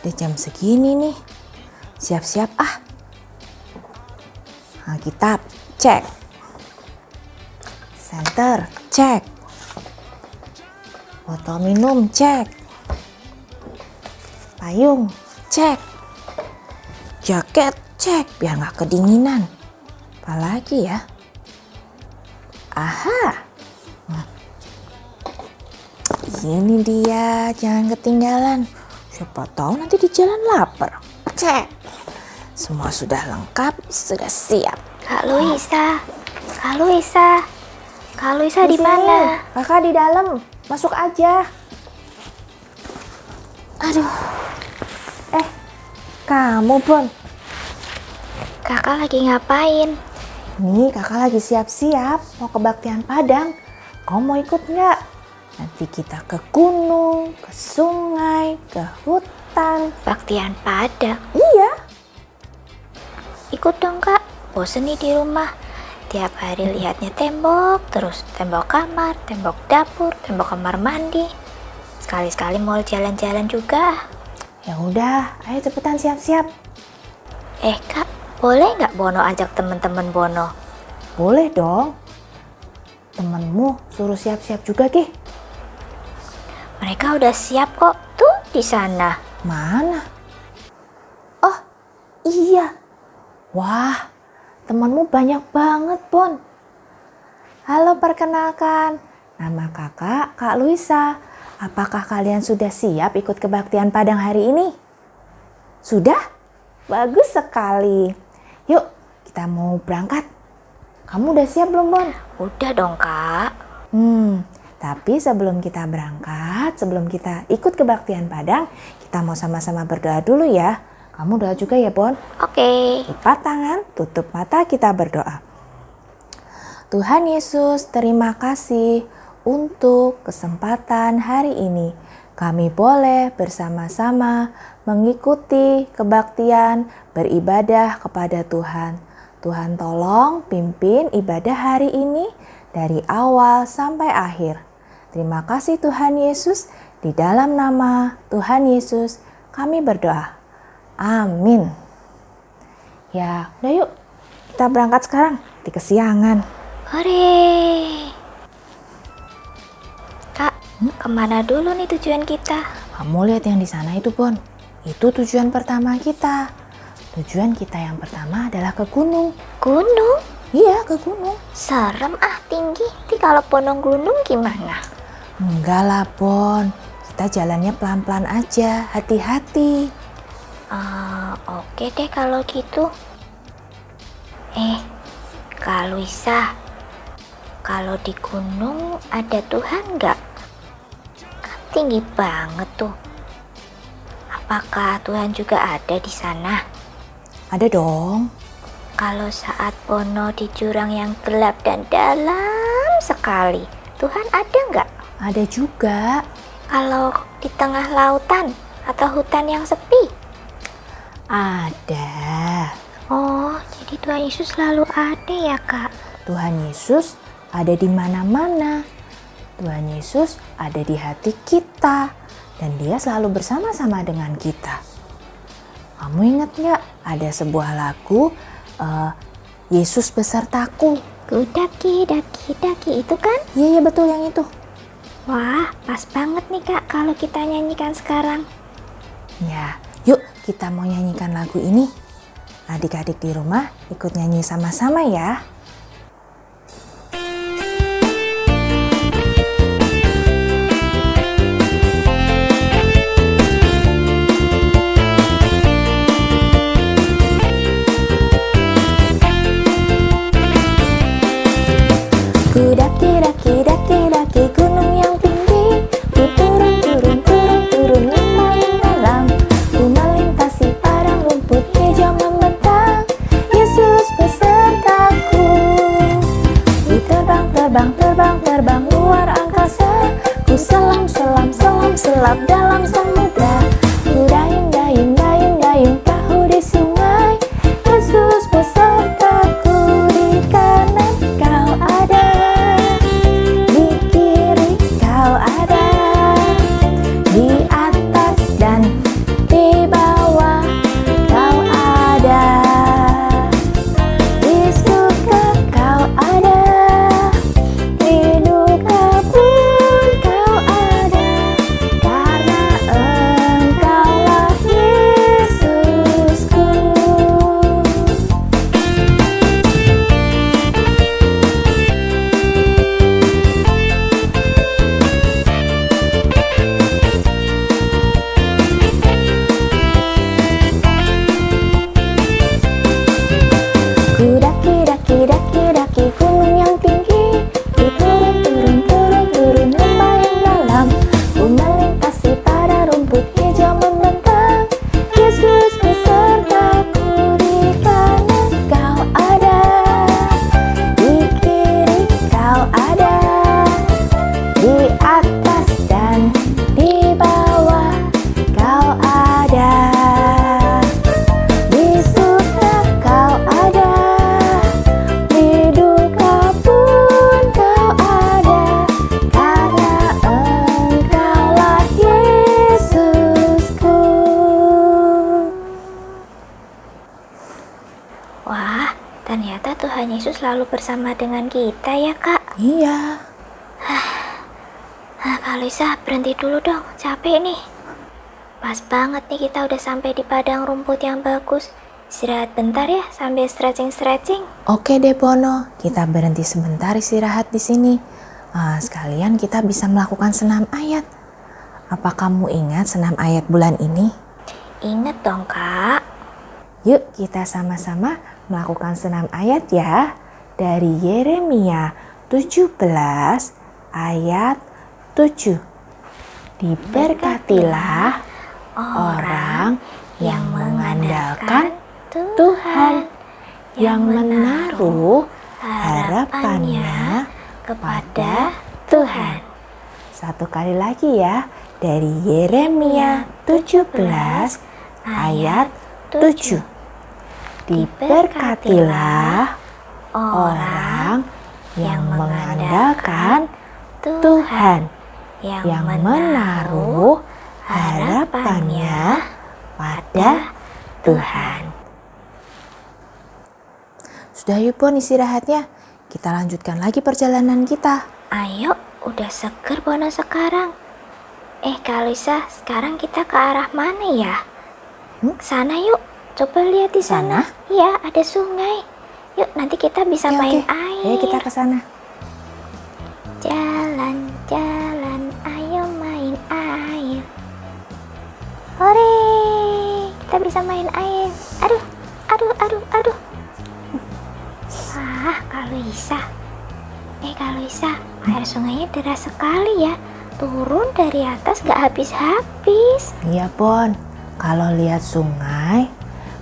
Udah jam segini nih. Siap-siap ah. Alkitab, cek. Senter, cek. Botol minum, cek. Payung, cek. Jaket, cek biar nggak kedinginan. Apalagi ya? Aha. Ini dia, jangan ketinggalan. Siapa tahu nanti di jalan lapar. Cek. Semua sudah lengkap, sudah siap. Kak Luisa, Kak Luisa, Kak Luisa di mana? Kakak di dalam, masuk aja. Aduh. Kamu Bon. Kakak lagi ngapain? Nih kakak lagi siap-siap mau kebaktian Padang. Kamu mau ikut nggak? Nanti kita ke gunung, ke sungai, ke hutan. Baktian Padang. Iya. Ikut dong Kak. Bosen nih di rumah. Tiap hari lihatnya tembok terus. Tembok kamar, tembok dapur, tembok kamar mandi. Sekali-sekali mau jalan-jalan juga. Ya udah, ayo cepetan siap-siap. Kak, boleh nggak Bono ajak teman-teman Bono? Boleh dong. Temenmu suruh siap-siap juga, Ki. Mereka udah siap kok. Tuh di sana. Mana? Oh, iya. Wah, temanmu banyak banget, Bon. Halo, perkenalkan. Nama kakak, Kak Luisa. Apakah kalian sudah siap ikut kebaktian Padang hari ini? Sudah? Bagus sekali. Yuk, kita mau berangkat. Kamu udah siap belum, Bon? Udah dong Kak. Tapi sebelum kita berangkat, sebelum kita ikut kebaktian Padang, kita mau sama-sama berdoa dulu ya. Kamu doa juga ya, Bon? Oke. Lipat tangan, tutup mata, kita berdoa. Tuhan Yesus, terima kasih untuk kesempatan hari ini. Kami boleh bersama-sama mengikuti kebaktian beribadah kepada Tuhan. Tuhan tolong pimpin ibadah hari ini dari awal sampai akhir. Terima kasih Tuhan Yesus, di dalam nama Tuhan Yesus kami berdoa. Amin. Ya, udah yuk kita berangkat sekarang, di kesiangan. Hore. Kak, kemana dulu nih tujuan kita? Kamu lihat yang di sana itu, Bon. Itu tujuan pertama kita. Tujuan kita yang pertama adalah ke gunung. Gunung? Iya, ke gunung. Serem tinggi. Nanti kalau ponong gunung gimana? Enggak lah, Bon. Kita jalannya pelan-pelan aja, hati-hati. Oke deh kalau gitu. Kak Luisa, kalau di gunung ada Tuhan nggak? Kan tinggi banget tuh. Apakah Tuhan juga ada di sana? Ada dong. Kalau saat Bono di jurang yang gelap dan dalam sekali, Tuhan ada nggak? Ada juga. Kalau di tengah lautan atau hutan yang sepi? Ada. Oh, jadi Tuhan Yesus selalu ada ya, Kak? Tuhan Yesus ada di mana-mana. Tuhan Yesus ada di hati kita. Dan dia selalu bersama-sama dengan kita. Kamu ingat nggak? Ada sebuah lagu, Yesus besertaku. Ku daki, daki, daki, itu kan? Iya, betul yang itu. Wah, pas banget nih Kak kalau kita nyanyikan sekarang. Ya, yuk kita mau nyanyikan lagu ini. Adik-adik di rumah ikut nyanyi sama-sama ya. Ku daki, daki, daki, daki gunung yang tinggi. Ku turun, turun, turun, turun limba-limba malam. Ku melintasi padang rumput hijau membentang. Yesus besertaku. Tuhan Yesus selalu bersama dengan kita ya Kak? Iya. Kak Luisa, berhenti dulu dong, capek nih. Pas banget nih kita udah sampai di padang rumput yang bagus. Istirahat bentar ya sambil stretching-stretching. Oke deh Bono, kita berhenti sebentar istirahat di sini. Sekalian kita bisa melakukan senam ayat. Apa kamu ingat senam ayat bulan ini? Ingat dong Kak. Yuk kita sama-sama melakukan senam ayat ya. Dari Yeremia 17 ayat 7. Diberkatilah orang yang mengandalkan Tuhan, yang menaruh harapannya kepada Tuhan. Satu kali lagi ya, dari Yeremia 17 ayat 7. Diberkatilah orang yang mengandalkan Tuhan, yang menaruh harapannya pada Tuhan. Sudah yuk Bon istirahatnya, kita lanjutkan lagi perjalanan kita. Ayo, udah seger Bono sekarang. Kak Luisa, sekarang kita ke arah mana ya? Sana yuk, coba lihat di sana. Iya, ada sungai. Yuk, nanti kita bisa main air. Ayo kita ke sana. Jalan-jalan, ayo main air. Hore, kita bisa main air. Aduh. Kak Luisa. Kak Luisa, air sungainya deras sekali ya. Turun dari atas gak habis-habis. Iya Bon, kalau lihat sungai,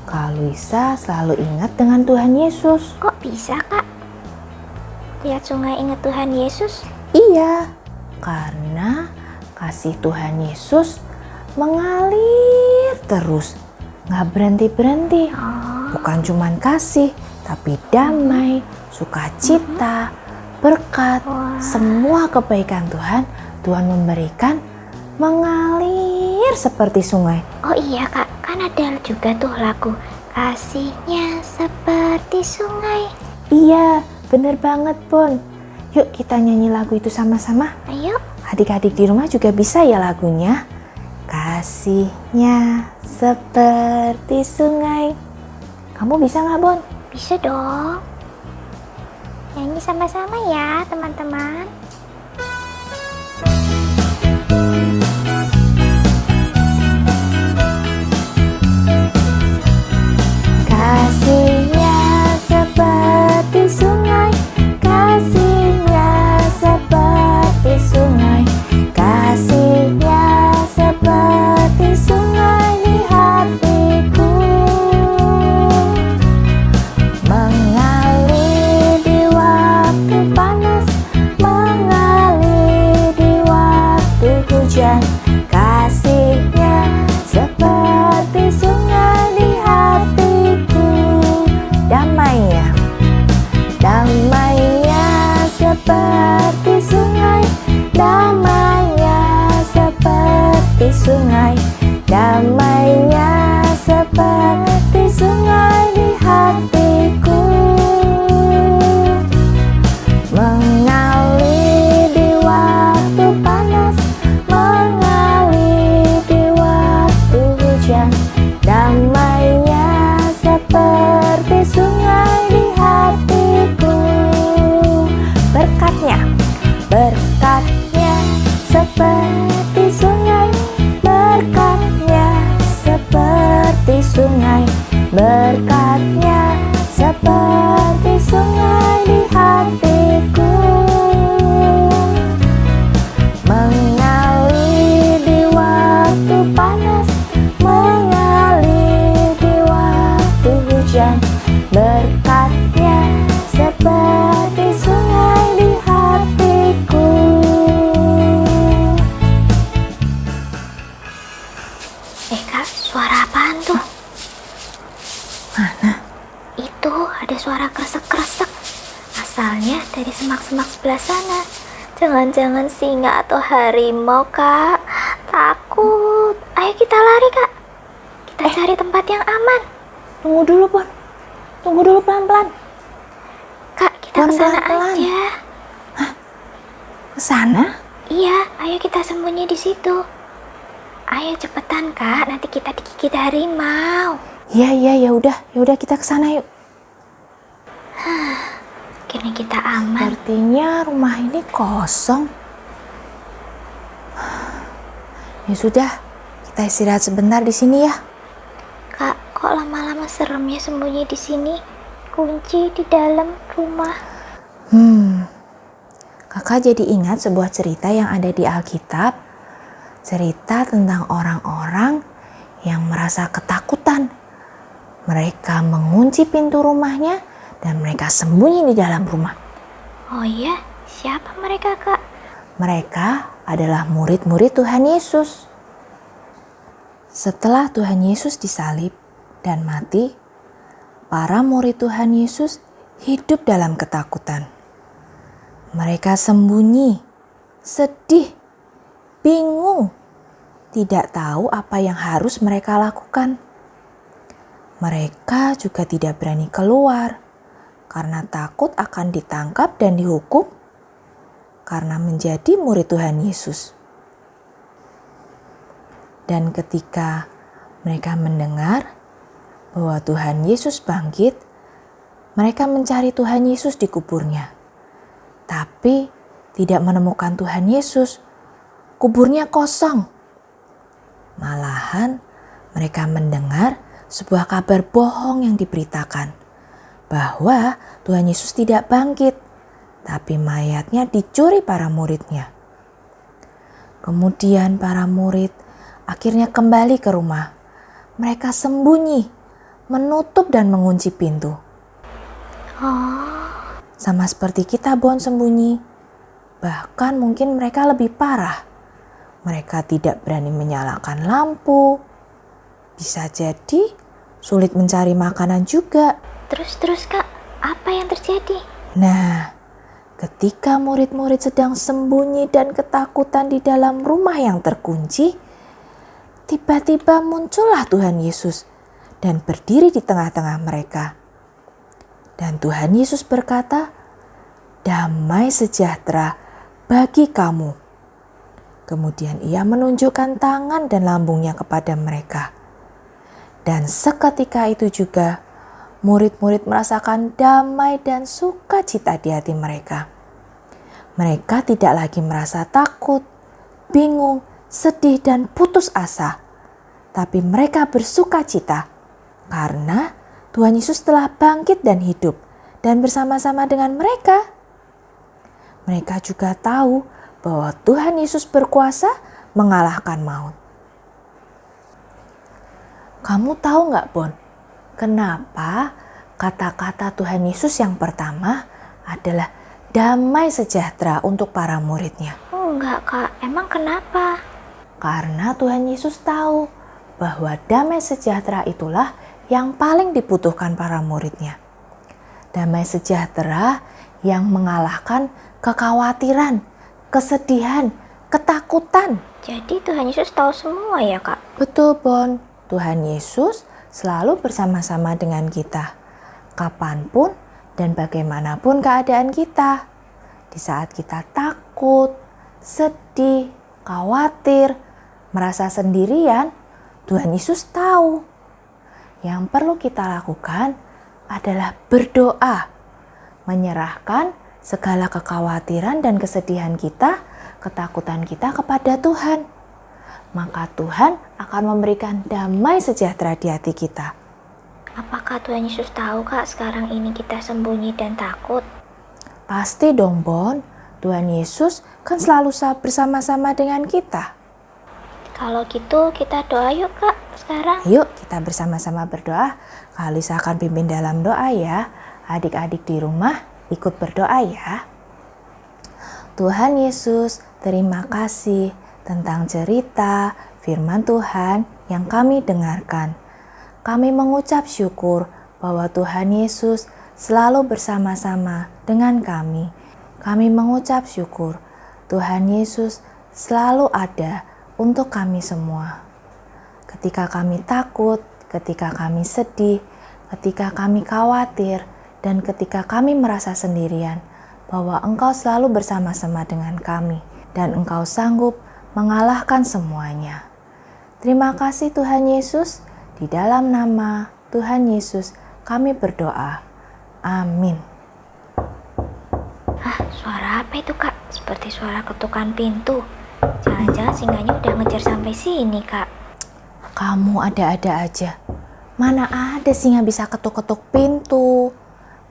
Kak Luisa selalu ingat dengan Tuhan Yesus. Kok bisa Kak? Lihat sungai ingat Tuhan Yesus? Iya, karena kasih Tuhan Yesus mengalir terus, gak berhenti-berhenti. Bukan cuman kasih, tapi damai, sukacita, berkat, semua kebaikan Tuhan memberikan mengalir seperti sungai. Oh iya Kak, kan ada juga tuh lagu kasihnya seperti sungai. Iya, bener banget Bon. Yuk kita nyanyi lagu itu sama-sama. Ayo. Adik-adik di rumah juga bisa ya lagunya. Kasihnya seperti sungai. Kamu bisa nggak Bon? Bisa dong. Nyanyi sama-sama ya teman-teman. Kasihnya seperti sungai, kasihnya seperti sungai, kasihnya seperti sungai di hatiku, mengalir di waktu panas, mengalir di waktu hujan. Kasihnya seperti sungai di hatiku, damainya, damainya seperti sungai, damainya seperti sungai, damainya seperti sungai di hatiku, mengalir di waktu panas, mengalir di waktu hujan, damainya seperti sungai di hatiku. Berkatnya, berkatnya seperti sungai, berkatnya seperti sungai, berkatnya seperti sungai di hatiku, mengalir di waktu panas, mengalir di waktu hujan, berkatnya seperti sungai di hatiku. Kak, suara apaan tuh? Mana? Itu ada suara kresek-kresek. Asalnya dari semak-semak sebelah sana. Jangan-jangan singa atau harimau Kak. Takut. Ayo kita lari Kak. Kita cari tempat yang aman. Tunggu dulu Bon, tunggu dulu pelan-pelan. Kita kesana pelan-pelan. aja. Kesana? Iya, ayo kita sembunyi di situ. Ayo cepetan Kak, nanti kita digigit harimau. Iya, ya udah kita kesana yuk. Kini kita aman. Sepertinya rumah ini kosong. Ya sudah, kita istirahat sebentar di sini ya. Kak, kok lama-lama serem ya sembunyi di sini? Kunci di dalam rumah. Kakak jadi ingat sebuah cerita yang ada di Alkitab. Cerita tentang orang-orang yang merasa ketakutan. Mereka mengunci pintu rumahnya dan mereka sembunyi di dalam rumah. Oh iya, siapa mereka Kak? Mereka adalah murid-murid Tuhan Yesus. Setelah Tuhan Yesus disalib dan mati, para murid Tuhan Yesus hidup dalam ketakutan. Mereka sembunyi, sedih, bingung, tidak tahu apa yang harus mereka lakukan. Mereka juga tidak berani keluar karena takut akan ditangkap dan dihukum karena menjadi murid Tuhan Yesus. Dan ketika mereka mendengar bahwa Tuhan Yesus bangkit, mereka mencari Tuhan Yesus di kuburnya. Tapi tidak menemukan Tuhan Yesus. Kuburnya kosong. Malahan mereka mendengar sebuah kabar bohong yang diberitakan bahwa Tuhan Yesus tidak bangkit, tapi mayatnya dicuri para muridnya. Kemudian para murid akhirnya kembali ke rumah. Mereka sembunyi, menutup dan mengunci pintu. Sama seperti kita sembunyi. Bahkan mungkin mereka lebih parah. Mereka tidak berani menyalakan lampu. Bisa jadi sulit mencari makanan juga. Terus Kak, apa yang terjadi? Nah, ketika murid-murid sedang sembunyi dan ketakutan di dalam rumah yang terkunci, tiba-tiba muncullah Tuhan Yesus dan berdiri di tengah-tengah mereka. Dan Tuhan Yesus berkata, "Damai sejahtera bagi kamu." Kemudian ia menunjukkan tangan dan lambungnya kepada mereka. Dan seketika itu juga murid-murid merasakan damai dan sukacita di hati mereka. Mereka tidak lagi merasa takut, bingung, sedih dan putus asa. Tapi mereka bersukacita karena Tuhan Yesus telah bangkit dan hidup dan bersama-sama dengan mereka. Mereka juga tahu bahwa Tuhan Yesus berkuasa mengalahkan maut. Kamu tahu nggak, Bon? Kenapa kata-kata Tuhan Yesus yang pertama adalah damai sejahtera untuk para muridnya? Enggak Kak, emang kenapa? Karena Tuhan Yesus tahu bahwa damai sejahtera itulah yang paling dibutuhkan para muridnya. Damai sejahtera yang mengalahkan kekhawatiran, kesedihan, ketakutan. Jadi Tuhan Yesus tahu semua ya Kak? Betul, Bon. Tuhan Yesus selalu bersama-sama dengan kita, kapanpun dan bagaimanapun keadaan kita. Di saat kita takut, sedih, khawatir, merasa sendirian, Tuhan Yesus tahu. Yang perlu kita lakukan adalah berdoa, menyerahkan segala kekhawatiran dan kesedihan kita, ketakutan kita kepada Tuhan. Maka Tuhan akan memberikan damai sejahtera di hati kita. Apakah Tuhan Yesus tahu Kak sekarang ini kita sembunyi dan takut? Pasti dong, Bon. Tuhan Yesus kan selalu bersama-sama dengan kita. Kalau gitu kita doa yuk Kak sekarang. Yuk kita bersama-sama berdoa. Kak Lisa akan pimpin dalam doa ya. Adik-adik di rumah ikut berdoa ya. Tuhan Yesus, terima kasih tentang cerita firman Tuhan yang kami dengarkan. Kami mengucap syukur bahwa Tuhan Yesus selalu bersama-sama dengan kami. Kami mengucap syukur Tuhan Yesus selalu ada untuk kami semua. Ketika kami takut, ketika kami sedih, ketika kami khawatir, dan ketika kami merasa sendirian, bahwa Engkau selalu bersama-sama dengan kami, dan Engkau sanggup mengalahkan semuanya. Terima kasih Tuhan Yesus, di dalam nama Tuhan Yesus kami berdoa. Amin. Suara apa itu, Kak? Seperti suara ketukan pintu. Jangan-jangan singanya udah ngejar sampai sini, Kak. Kamu ada-ada aja. Mana ada singa bisa ketuk-ketuk pintu.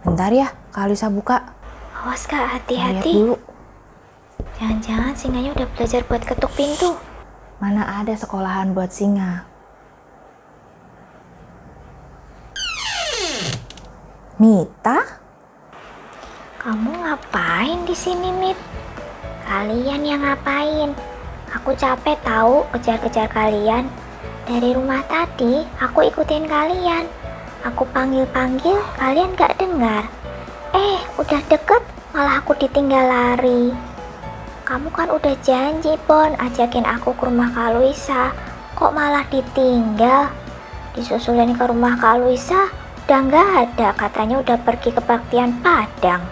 Bentar ya, Kak Alisa buka. Awas, Kak, Lihat hati-hati. dulu. Jangan-jangan singanya udah belajar buat ketuk pintu. Mana ada sekolahan buat singa. Mita? Kamu ngapain di sini, Mit? Kalian yang ngapain? Aku capek tahu kejar-kejar kalian. Dari rumah tadi, aku ikutin kalian. Aku panggil-panggil, kalian gak dengar. Udah deket, malah aku ditinggal lari. Kamu kan udah janji, Bon, ajakin aku ke rumah Kak Luisa. Kok malah ditinggal? Disusulin ke rumah Kak Luisa, udah gak ada. Katanya udah pergi ke Baktian Padang.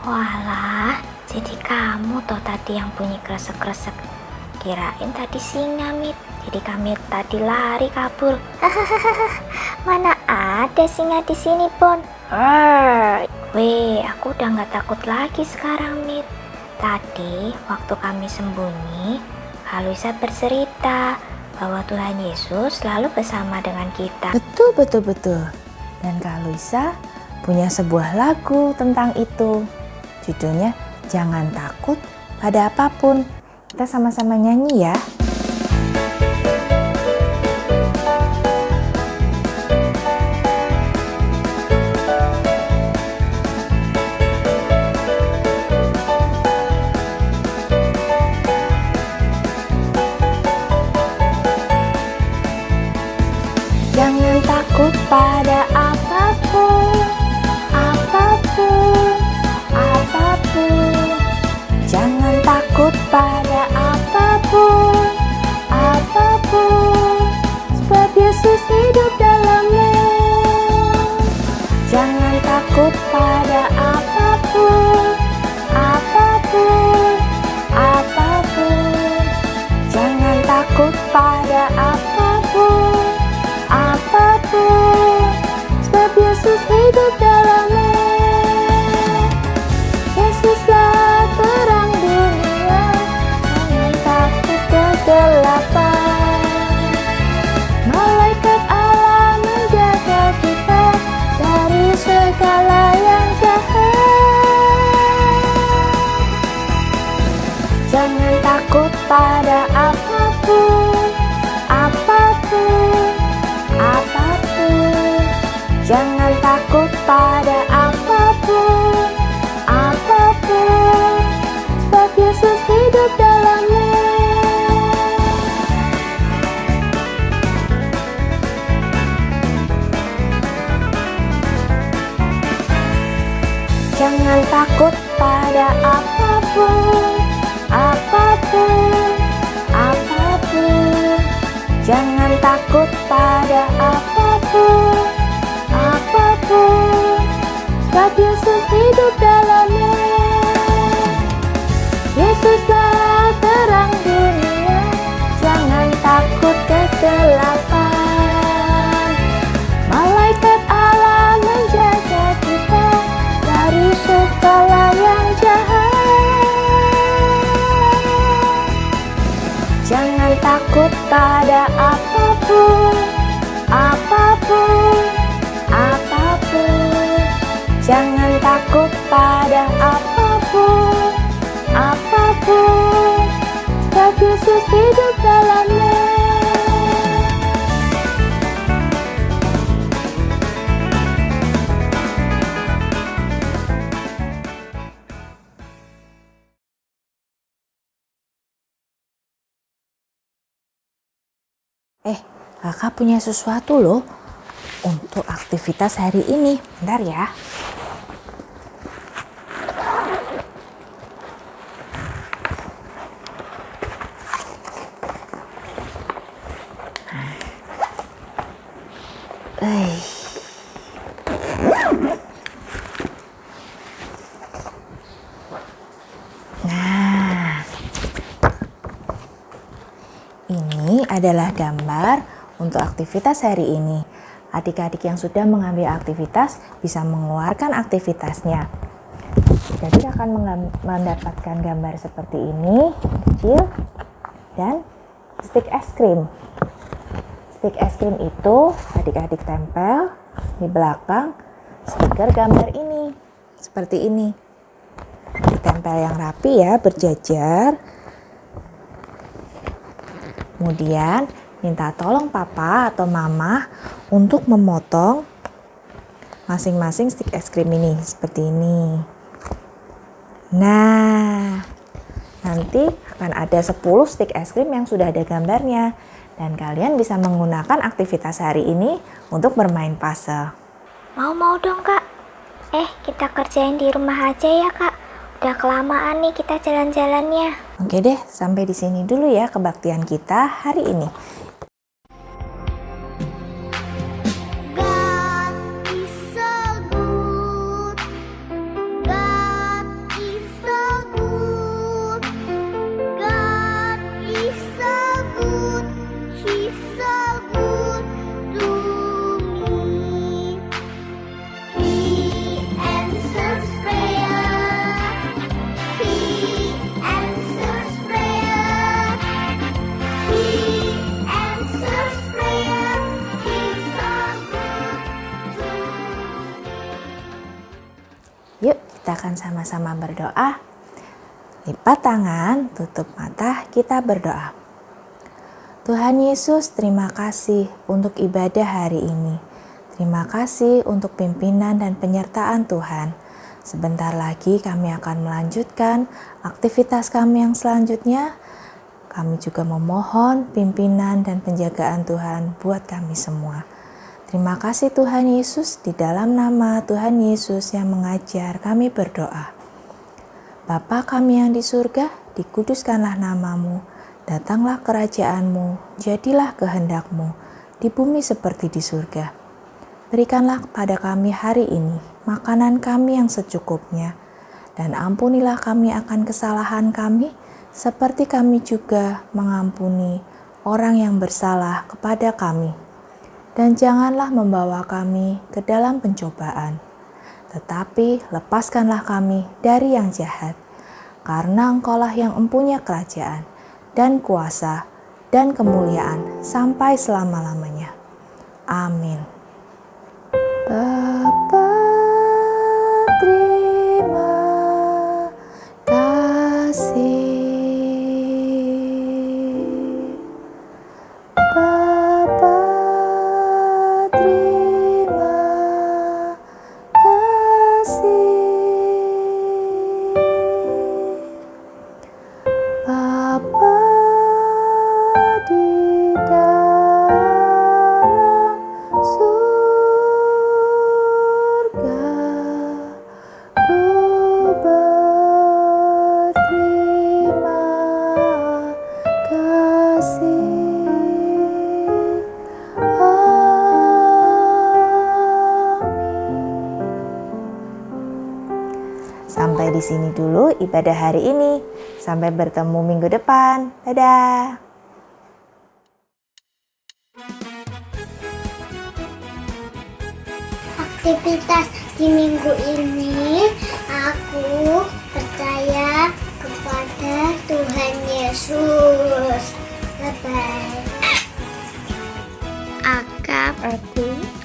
Walah, jadi kamu toh tadi yang bunyi kresek-kresek. Kirain tadi singa, Mit. Jadi kami tadi lari kabur. Mana ada singa di sini, Bon? Weh, aku udah nggak takut lagi sekarang, Mit. Tadi waktu kami sembunyi, Kak Luisa bercerita bahwa Tuhan Yesus selalu bersama dengan kita. Betul. Dan Kak Luisa punya sebuah lagu tentang itu. Judulnya Jangan Takut Pada Apapun. Kita sama-sama nyanyi ya. Jangan takut pada apapun, apapun. Jangan takut pada apapun, sebab Yesus hidup dalammu. Jangan takut pada apapun, jangan takut pada apapun, sebab Yesus hidup dalammu. Yesuslah terang dunia, jangan takut kegelapan. Malaikat Allah menjaga kita dari segala yang jahat. Jangan takut pada apapun, jangan takut pada apapun, sebab Yesus hidup dalammu. Jangan takut pada apapun, jangan takut pada apapun, sebab Yesus hidup dalammu. Yesuslah terang dunia, jangan takut kegelapan. Malaikat Allah menjaga kita dari segala yang jahat. Jangan takut pada apapun, jangan takut pada apapun, sebab Yesus hidup dalammu. Kakak punya sesuatu loh untuk aktivitas hari ini. Bentar ya. adalah gambar untuk aktivitas hari ini. Adik-adik yang sudah mengambil aktivitas bisa mengeluarkan aktivitasnya. Jadi akan mendapatkan gambar seperti ini, kecil, dan stik es krim. Stik es krim itu adik-adik tempel di belakang stiker gambar ini, seperti ini. Ditempel yang rapi ya, berjajar. Kemudian minta tolong papa atau mama untuk memotong masing-masing stik es krim ini, seperti ini. Nah, nanti akan ada 10 stik es krim yang sudah ada gambarnya. Dan kalian bisa menggunakan aktivitas hari ini untuk bermain puzzle. Mau dong kak. Kita kerjain di rumah aja ya kak. Udah kelamaan nih kita jalan-jalannya. Oke deh, sampai di sini dulu ya kebaktian kita hari ini. Yuk, kita akan sama-sama berdoa. Lipat tangan, tutup mata, kita berdoa. Tuhan Yesus, terima kasih untuk ibadah hari ini. Terima kasih untuk pimpinan dan penyertaan Tuhan. Sebentar lagi kami akan melanjutkan aktivitas kami yang selanjutnya. Kami juga memohon pimpinan dan penjagaan Tuhan buat kami semua. Terima kasih Tuhan Yesus, di dalam nama Tuhan Yesus yang mengajar kami berdoa. Bapa kami yang di surga, dikuduskanlah namamu, datanglah kerajaanmu, jadilah kehendakmu, di bumi seperti di surga. Berikanlah kepada kami hari ini makanan kami yang secukupnya, dan ampunilah kami akan kesalahan kami, seperti kami juga mengampuni orang yang bersalah kepada kami. Dan janganlah membawa kami ke dalam pencobaan, tetapi lepaskanlah kami dari yang jahat, karena Engkaulah yang mempunyai kerajaan, dan kuasa, dan kemuliaan sampai selama-lamanya. Amin. Bapa, terima kasih. Sampai di sini dulu ibadah hari ini. Sampai bertemu minggu depan. Dadah. Aktivitas di minggu ini, aku percaya kepada Tuhan Yesus. Bye-bye.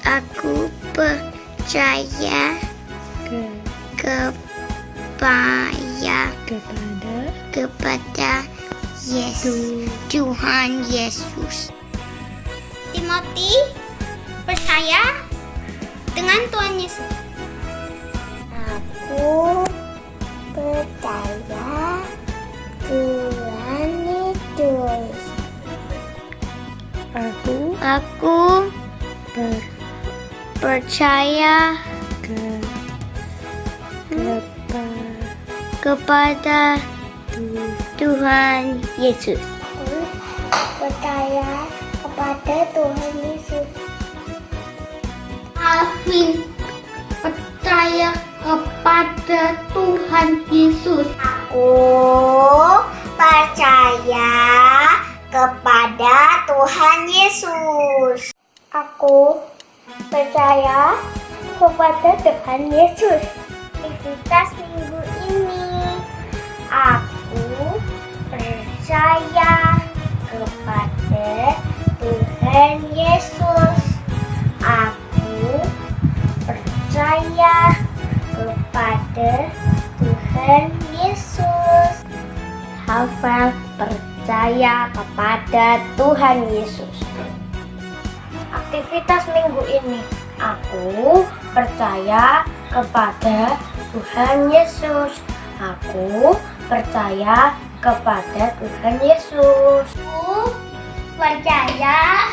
Aku percaya kepada Yesus, Tuhan Yesus. Timothy percaya dengan Tuhan Yesus. Aku percaya Tuhan Yesus. Aku percaya kepada Tuhan Yesus. Aku percaya kepada Tuhan Yesus. Alvin percaya kepada Tuhan Yesus. Aku percaya kepada Tuhan Yesus. Aku percaya kepada Tuhan Yesus. Aktivitas minggu ini, aku percaya kepada Tuhan Yesus. Aku percaya kepada Tuhan Yesus. Hafal percaya kepada Tuhan Yesus. Aktivitas minggu ini, aku percaya kepada Tuhan Yesus. Aku percaya kepada Tuhan Yesus. Aku percaya